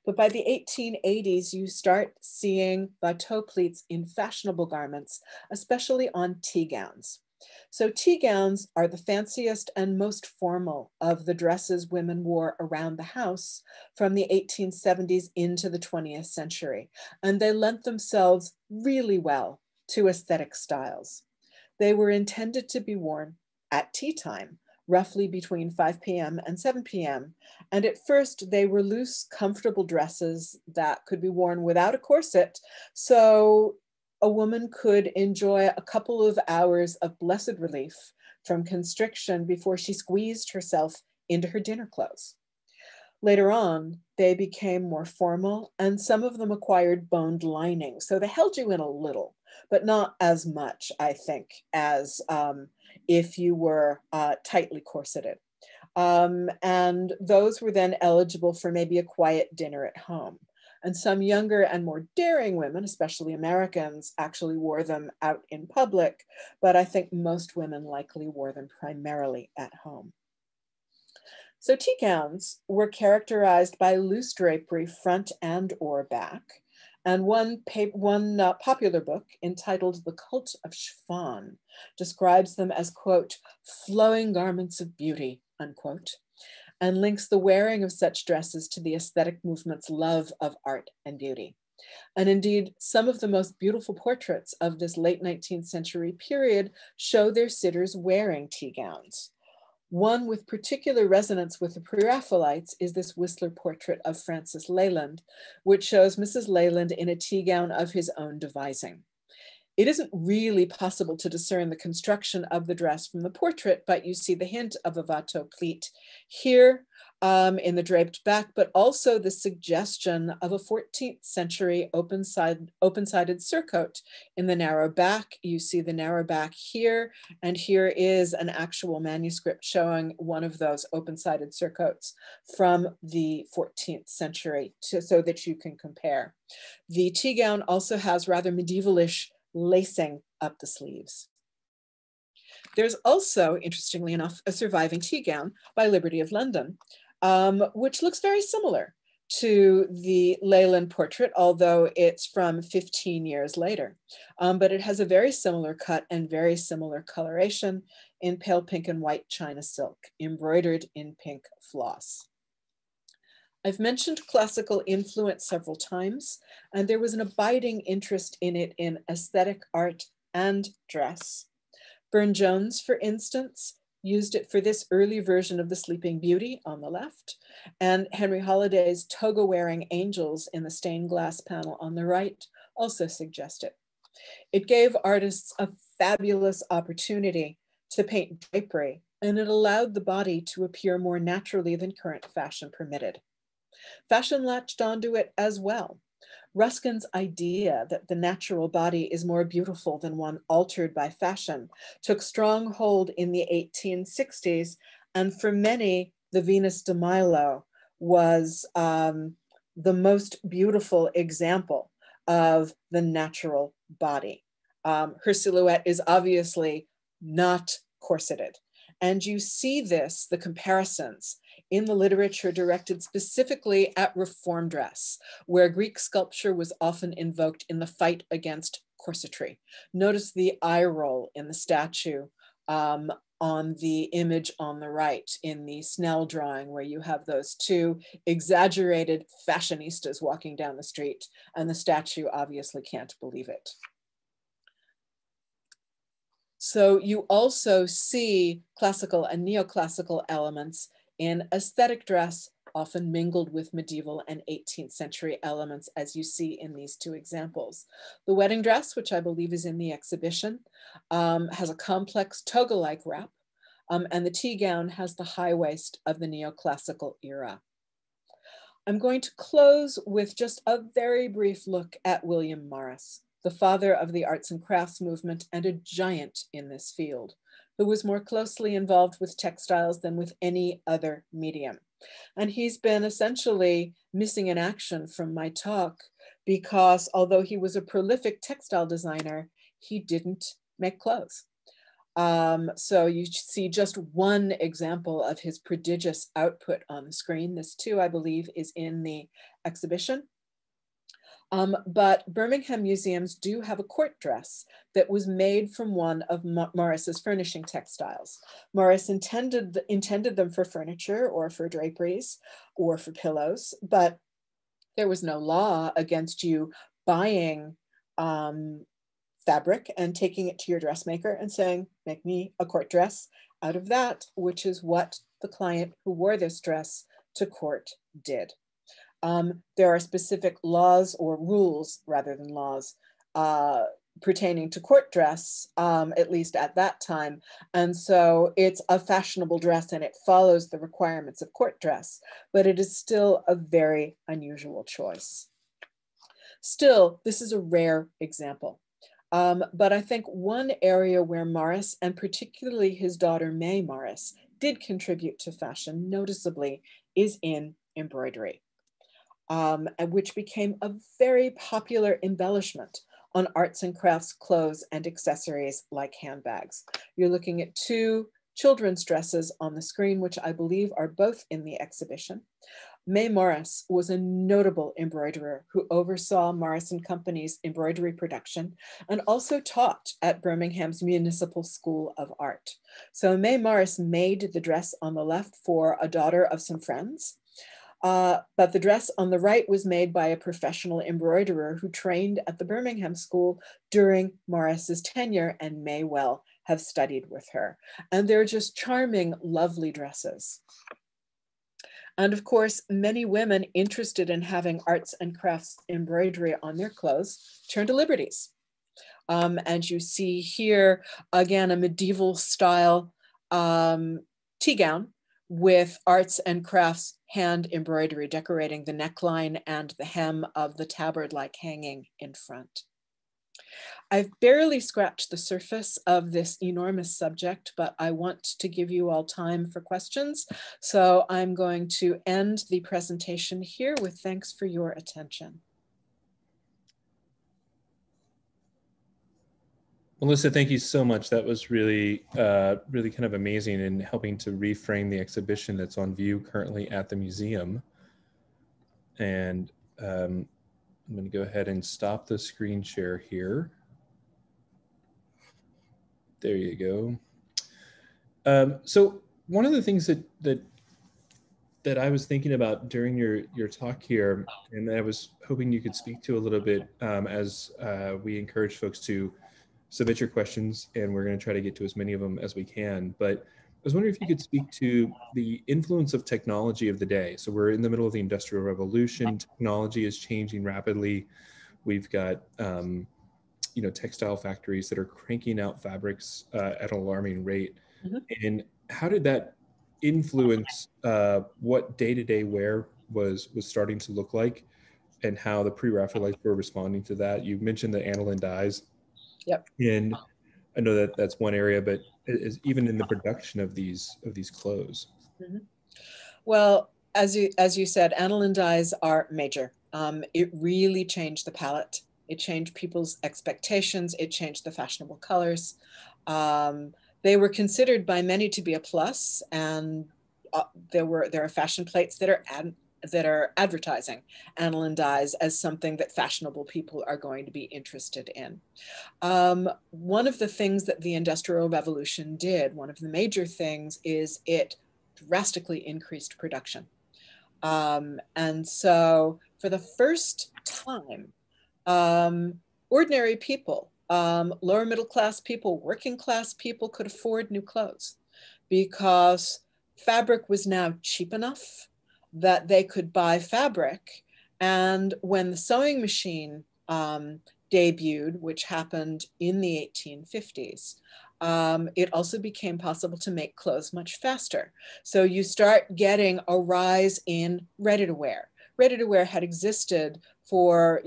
But by the 1880s, you start seeing bateau pleats in fashionable garments, especially on tea gowns. So tea gowns are the fanciest and most formal of the dresses women wore around the house from the 1870s into the 20th century, and they lent themselves really well to aesthetic styles. They were intended to be worn at tea time, roughly between 5 p.m. and 7 p.m. And at first they were loose, comfortable dresses that could be worn without a corset. So a woman could enjoy a couple of hours of blessed relief from constriction before she squeezed herself into her dinner clothes. Later on, they became more formal, and some of them acquired boned lining. So they held you in a little, but not as much, I think, as if you were tightly corseted. And those were then eligible for maybe a quiet dinner at home. And some younger and more daring women, especially Americans, actually wore them out in public, but I think most women likely wore them primarily at home. So tea gowns were characterized by loose drapery front and or back. And one popular book entitled The Cult of Chiffon describes them as, quote, flowing garments of beauty, unquote, and links the wearing of such dresses to the aesthetic movement's love of art and beauty. And indeed, some of the most beautiful portraits of this late 19th century period show their sitters wearing tea gowns. One with particular resonance with the Pre-Raphaelites is this Whistler portrait of Francis Leland, which shows Mrs. Leland in a tea gown of his own devising. It isn't really possible to discern the construction of the dress from the portrait, but you see the hint of a bateau pleat here in the draped back, but also the suggestion of a 14th century open-sided surcoat in the narrow back. You see the narrow back here, and here is an actual manuscript showing one of those open-sided surcoats from the 14th century so that you can compare. The tea gown also has rather medievalish lacing up the sleeves. There's also, interestingly enough, a surviving tea gown by Liberty of London, which looks very similar to the Leland portrait, although it's from 15 years later. But it has a very similar cut and very similar coloration in pale pink and white China silk, embroidered in pink floss. I've mentioned classical influence several times, and there was an abiding interest in it in aesthetic art and dress. Burne-Jones, for instance, used it for this early version of the Sleeping Beauty on the left, and Henry Holliday's toga-wearing angels in the stained glass panel on the right also suggest it. It gave artists a fabulous opportunity to paint drapery, and it allowed the body to appear more naturally than current fashion permitted. Fashion latched onto it as well. Ruskin's idea that the natural body is more beautiful than one altered by fashion took strong hold in the 1860s, and for many, the Venus de Milo was the most beautiful example of the natural body. Her silhouette is obviously not corseted. And you see this, the comparisons, in the literature directed specifically at reform dress, where Greek sculpture was often invoked in the fight against corsetry. Notice the eye roll in the statue on the image on the right in the Snell drawing, where you have those two exaggerated fashionistas walking down the street, and the statue obviously can't believe it. So you also see classical and neoclassical elements in aesthetic dress, often mingled with medieval and 18th century elements, as you see in these two examples. The wedding dress, which I believe is in the exhibition, has a complex toga-like wrap, and the tea gown has the high waist of the neoclassical era. I'm going to close with just a very brief look at William Morris. the father of the arts and crafts movement and a giant in this field, who was more closely involved with textiles than with any other medium. And he's been essentially missing in action from my talk because although he was a prolific textile designer, he didn't make clothes. So you see just one example of his prodigious output on the screen. This too, I believe, is in the exhibition. But Birmingham museums do have a court dress that was made from one of Morris's furnishing textiles. Morris intended them for furniture or for draperies or for pillows, but there was no law against you buying fabric and taking it to your dressmaker and saying, make me a court dress out of that, which is what the client who wore this dress to court did. There are specific laws or rules rather than laws pertaining to court dress, at least at that time. And so it's a fashionable dress and it follows the requirements of court dress, but it is still a very unusual choice. Still, this is a rare example. But I think one area where Morris, and particularly his daughter May Morris, did contribute to fashion noticeably is in embroidery, which became a very popular embellishment on arts and crafts clothes and accessories like handbags. You're looking at two children's dresses on the screen, which I believe are both in the exhibition. May Morris was a notable embroiderer who oversaw Morris & Company's embroidery production and also taught at Birmingham's Municipal School of Art. So May Morris made the dress on the left for a daughter of some friends, but the dress on the right was made by a professional embroiderer who trained at the Birmingham School during Morris's tenure and may well have studied with her. And they're just charming, lovely dresses. And of course, many women interested in having arts and crafts embroidery on their clothes turned to Liberties. And you see here, again, a medieval style tea gown with arts and crafts hand embroidery decorating the neckline and the hem of the tabard-like hanging in front. I've barely scratched the surface of this enormous subject, but I want to give you all time for questions. So I'm going to end the presentation here with thanks for your attention. Melissa, thank you so much. That was really, really kind of amazing in helping to reframe the exhibition that's on view currently at the museum. And I'm going to go ahead and stop the screen share here. There you go. So one of the things that I was thinking about during your talk here, and I was hoping you could speak to a little bit as we encourage folks to submit your questions, and we're going to try to get to as many of them as we can. But I was wondering if you could speak to the influence of technology of the day. So we're in the middle of the Industrial Revolution. Technology is changing rapidly. We've got textile factories that are cranking out fabrics at an alarming rate. Mm-hmm. And how did that influence what day-to-day wear was starting to look like, and how the pre-Raphaelites were responding to that? You mentioned the Aniline Dies. Yep. And I know that that's one area, but even in the production of these clothes. Mm-hmm. Well, as you said, Aniline Dies are major. It really changed the palette. It changed people's expectations. It changed the fashionable colors. They were considered by many to be a plus, and there are fashion plates that are advertising Aniline Dies as something that fashionable people are going to be interested in. One of the things that the Industrial Revolution did, one of the major things, is it drastically increased production. And so for the first time, ordinary people, lower middle class people, working class people could afford new clothes because fabric was now cheap enough that they could buy fabric. And when the sewing machine debuted, which happened in the 1850s, it also became possible to make clothes much faster. So you start getting a rise in ready-to-wear. Ready-to-wear had existed for,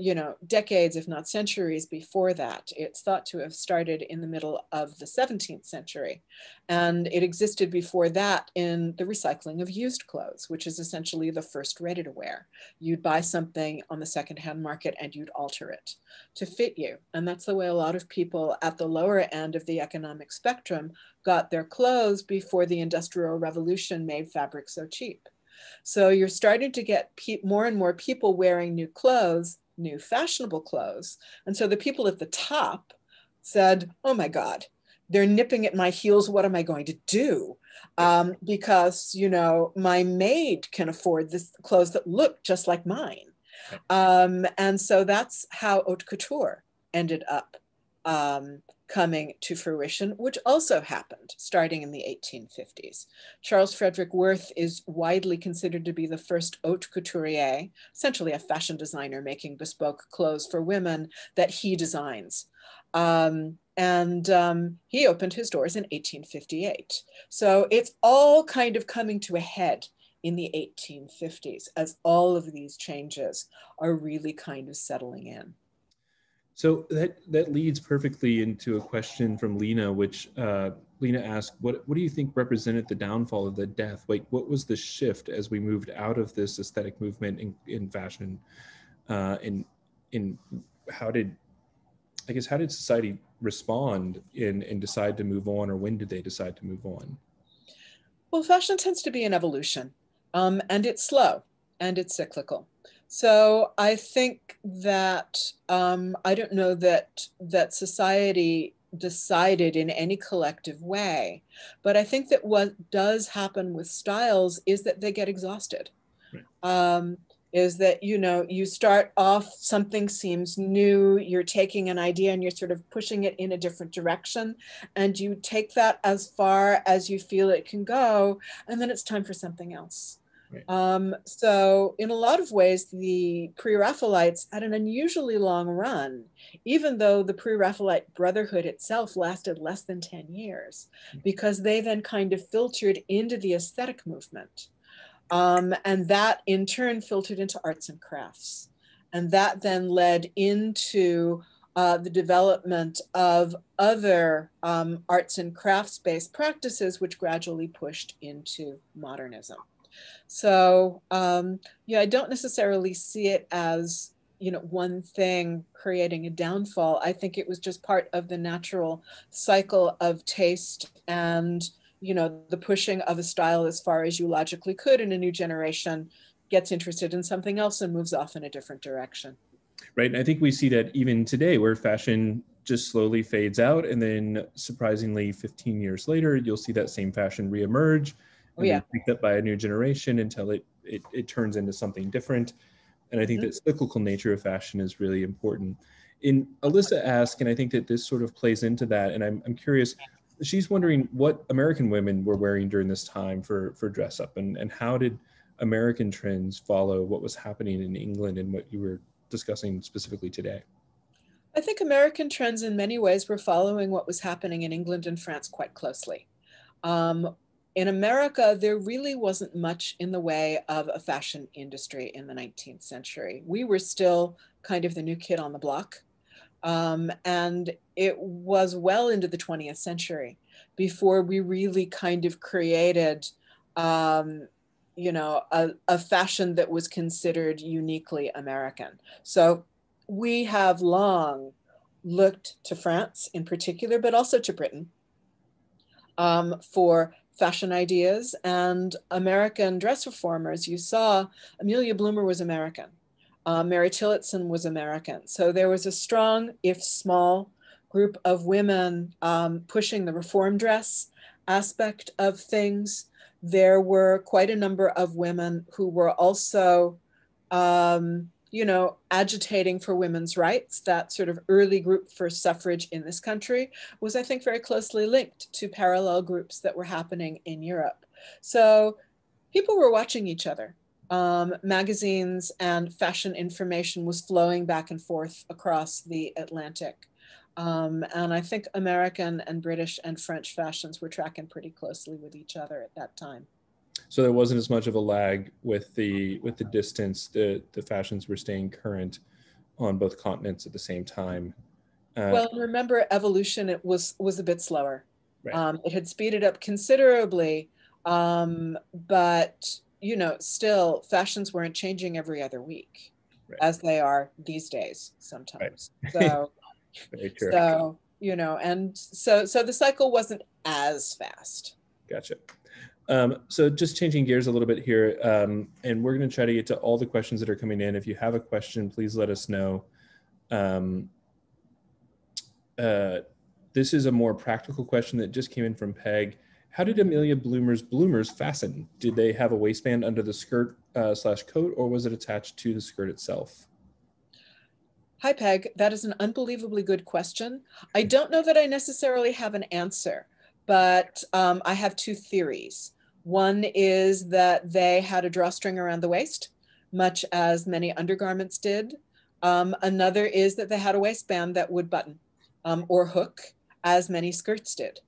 decades, if not centuries before that. It's thought to have started in the middle of the 17th century. And it existed before that in the recycling of used clothes, which is essentially the first ready-to-wear. You'd buy something on the secondhand market and you'd alter it to fit you. And that's the way a lot of people at the lower end of the economic spectrum got their clothes before the Industrial Revolution made fabric so cheap. So you're starting to get more and more people wearing new clothes, new fashionable clothes. And so the people at the top said, oh my God, they're nipping at my heels. What am I going to do? Because, my maid can afford this clothes that look just like mine. And so that's how haute couture ended up coming to fruition, which also happened starting in the 1850s. Charles Frederick Worth is widely considered to be the first haute couturier, essentially a fashion designer making bespoke clothes for women that he designs. He opened his doors in 1858. So it's all kind of coming to a head in the 1850s as all of these changes are really kind of settling in. So that leads perfectly into a question from Lena, which Lena asked, what do you think represented the downfall of the death? Like, what was the shift as we moved out of this aesthetic movement in fashion? In how did society respond and decide to move on, or when did they decide to move on? Well, fashion tends to be an evolution, and it's slow and it's cyclical. So I think that I don't know that society decided in any collective way, but I think that what does happen with styles is that they get exhausted. Right. Is that, you start off, something seems new, you're taking an idea and you're sort of pushing it in a different direction, and you take that as far as you feel it can go, and then it's time for something else. Right. So in a lot of ways, the Pre-Raphaelites had an unusually long run, even though the Pre-Raphaelite Brotherhood itself lasted less than 10 years, because they then kind of filtered into the aesthetic movement. And that in turn filtered into arts and crafts. And that then led into the development of other arts and crafts-based practices, which gradually pushed into modernism. So I don't necessarily see it as, one thing creating a downfall. I think it was just part of the natural cycle of taste and, the pushing of a style as far as you logically could, and a new generation gets interested in something else and moves off in a different direction. Right. And I think we see that even today, where fashion just slowly fades out, and then surprisingly 15 years later, you'll see that same fashion reemerge and be picked up by a new generation until it turns into something different. And I think that cyclical nature of fashion is really important. In Alyssa asked, and I think that this sort of plays into that, and I'm curious, she's wondering what American women were wearing during this time for dress up, and how did American trends follow what was happening in England and what you were discussing specifically today? I think American trends in many ways were following what was happening in England and France quite closely. In America, there really wasn't much in the way of a fashion industry in the 19th century. We were still kind of the new kid on the block. And it was well into the 20th century before we really kind of created, a fashion that was considered uniquely American. So we have long looked to France in particular, but also to Britain, for fashion ideas and American dress reformers. You saw Amelia Bloomer was American. Mary Tillotson was American. So there was a strong, if small, group of women pushing the reform dress aspect of things. There were quite a number of women who were also, agitating for women's rights. That sort of early group for suffrage in this country was, I think, very closely linked to parallel groups that were happening in Europe. So people were watching each other. Magazines and fashion information was flowing back and forth across the Atlantic. And I think American and British and French fashions were tracking pretty closely with each other at that time. So there wasn't as much of a lag with the distance. The fashions were staying current. on both continents at the same time. Well, remember, evolution, it was a bit slower. Right. It had speeded up considerably, but you know, still fashions weren't changing every other week, Right. as they are these days Right. sometimes. So, Very true. you know, and so the cycle wasn't as fast. Gotcha. So just changing gears a little bit here, and we're going to try to get to all the questions that are coming in. If you have a question, please let us know. This is a more practical question that just came in from Peg. How did Amelia Bloomer's bloomers fasten? Did they have a waistband under the skirt slash coat, or was it attached to the skirt itself? Hi, Peg. That is an unbelievably good question. I don't know that I necessarily have an answer, but I have two theories. One is that they had a drawstring around the waist, much as many undergarments did. Another is that they had a waistband that would button or hook, as many skirts did.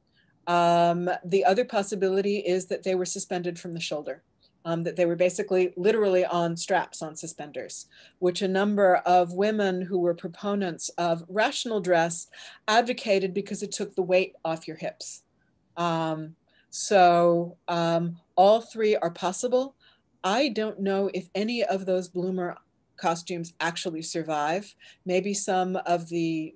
The other possibility is that they were suspended from the shoulder. That they were basically literally on straps, on suspenders, which a number of women who were proponents of rational dress advocated because it took the weight off your hips. All three are possible. I don't know if any of those Bloomer costumes actually survive. Maybe some of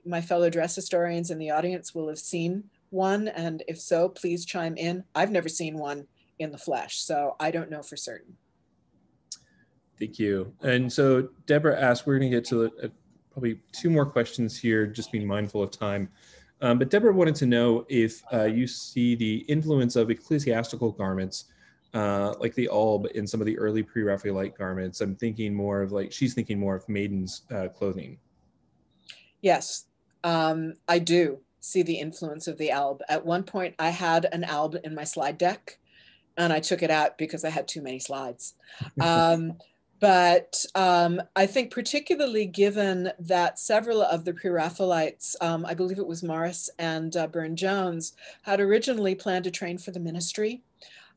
my fellow dress historians in the audience will have seen one, and if so, please chime in. I've never seen one in the flesh, so I don't know for certain. Thank you. And so Deborah asked, we're going to get to probably two more questions here, just being mindful of time. But Deborah wanted to know if you see the influence of ecclesiastical garments, like the alb in some of the early pre-Raphaelite garments. I'm thinking more of she's thinking more of maidens' clothing. Yes, I do see the influence of the alb. At one point, I had an alb in my slide deck, and I took it out because I had too many slides. But I think particularly given that several of the pre-Raphaelites, I believe it was Morris and Burne-Jones, had originally planned to train for the ministry.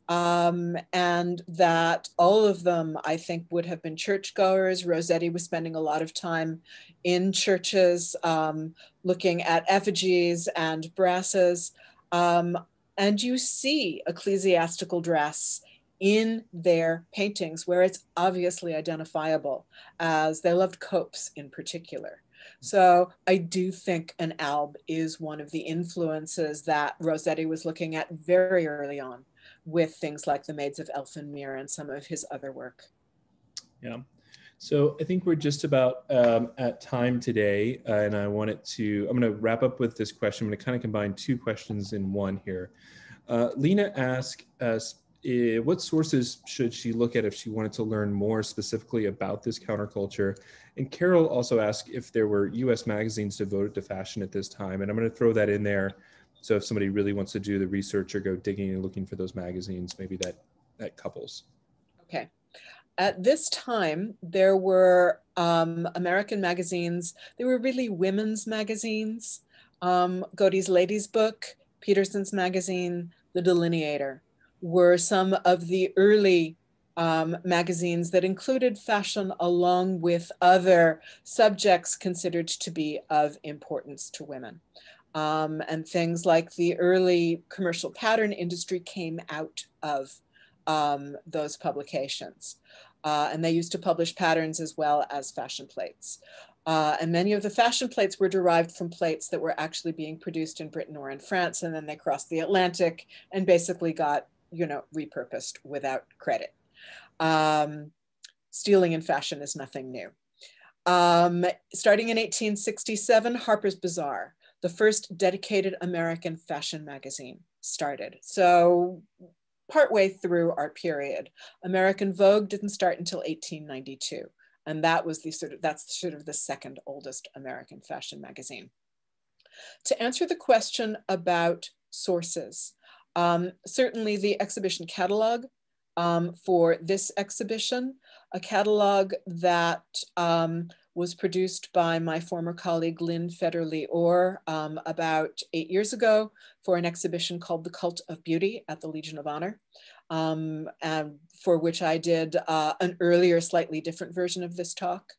And that all of them, I think, would have been churchgoers. Rossetti was spending a lot of time in churches, looking at effigies and brasses. And you see ecclesiastical dress in their paintings where it's obviously identifiable, as they loved copes in particular. So I do think an alb is one of the influences that Rossetti was looking at very early on with things like the Maids of Elfinmere and some of his other work. Yeah. So I think we're just about at time today, and I'm going to wrap up with this question. I'm going to kind of combine two questions in one here. Lena asked us, what sources should she look at if she wanted to learn more specifically about this counterculture? And Carol also asked if there were US magazines devoted to fashion at this time. And I'm going to throw that in there. So if somebody really wants to do the research or go digging and looking for those magazines, maybe that couples. Okay. At this time, there were American magazines. They were really women's magazines. Godey's Ladies Book, Peterson's Magazine, The Delineator were some of the early magazines that included fashion along with other subjects considered to be of importance to women. And things like the early commercial pattern industry came out of those publications. And they used to publish patterns as well as fashion plates. And many of the fashion plates were derived from plates that were actually being produced in Britain or in France, and then they crossed the Atlantic and basically got, repurposed without credit. Stealing in fashion is nothing new. Starting in 1867, Harper's Bazaar, the first dedicated American fashion magazine, started. So partway through our period. American Vogue didn't start until 1892. And that was that's sort of the second oldest American fashion magazine. To answer the question about sources, certainly the exhibition catalog for this exhibition, a catalog that was produced by my former colleague Lynn Federle-Orr about 8 years ago for an exhibition called The Cult of Beauty at the Legion of Honor, and for which I did an earlier, slightly different version of this talk.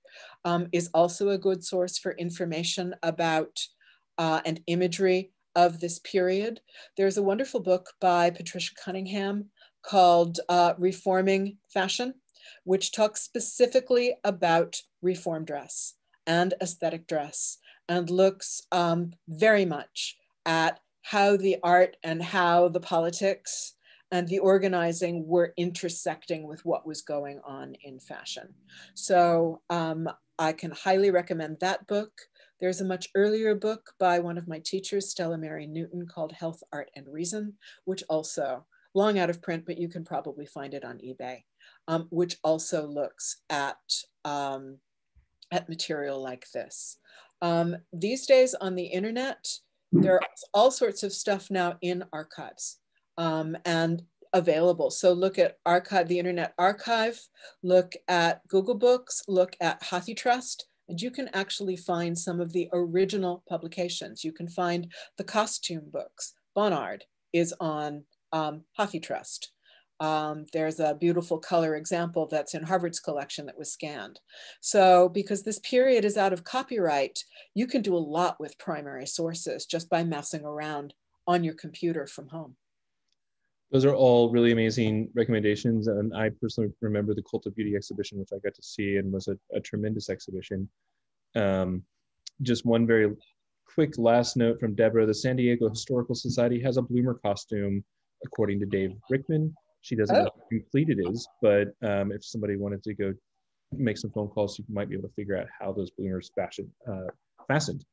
is also a good source for information about and imagery of this period. There's a wonderful book by Patricia Cunningham called Reforming Fashion, which talks specifically about reform dress and aesthetic dress, and looks very much at how the art and how the politics and the organizing were intersecting with what was going on in fashion. So I can highly recommend that book. There's a much earlier book by one of my teachers, Stella Mary Newton, called Health, Art, and Reason, which also, long out of print, but you can probably find it on eBay, which also looks at material like this. These days on the internet, there are all sorts of stuff now in archives and available. So look at the Internet Archive, look at Google Books, look at HathiTrust, and you can actually find some of the original publications. You can find the costume books. Bonnard is on HathiTrust. There's a beautiful color example that's in Harvard's collection that was scanned. So because this period is out of copyright, you can do a lot with primary sources just by messing around on your computer from home. Those are all really amazing recommendations. And I personally remember the Cult of Beauty exhibition, which I got to see and was a tremendous exhibition. Just one very quick last note from Deborah. The San Diego Historical Society has a Bloomer costume, according to Dave Rickman. She doesn't know how complete it is, but if somebody wanted to go make some phone calls, you might be able to figure out how those bloomers fastened.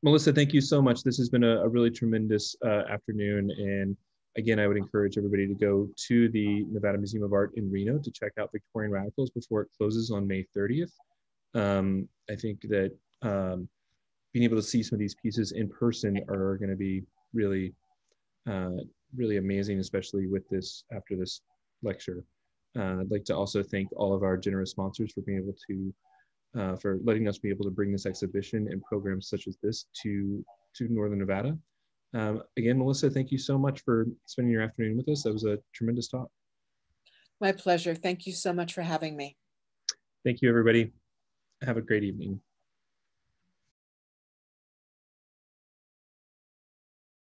Melissa, thank you so much. This has been a really tremendous afternoon. And again, I would encourage everybody to go to the Nevada Museum of Art in Reno to check out Victorian Radicals before it closes on May 30th. I think that being able to see some of these pieces in person are going to be really, really amazing, especially with this, after this lecture. I'd like to also thank all of our generous sponsors for being able to, for letting us be able to bring this exhibition and programs such as this to Northern Nevada. Again, Melissa, thank you so much for spending your afternoon with us. That was a tremendous talk. My pleasure. Thank you so much for having me. Thank you, everybody. Have a great evening.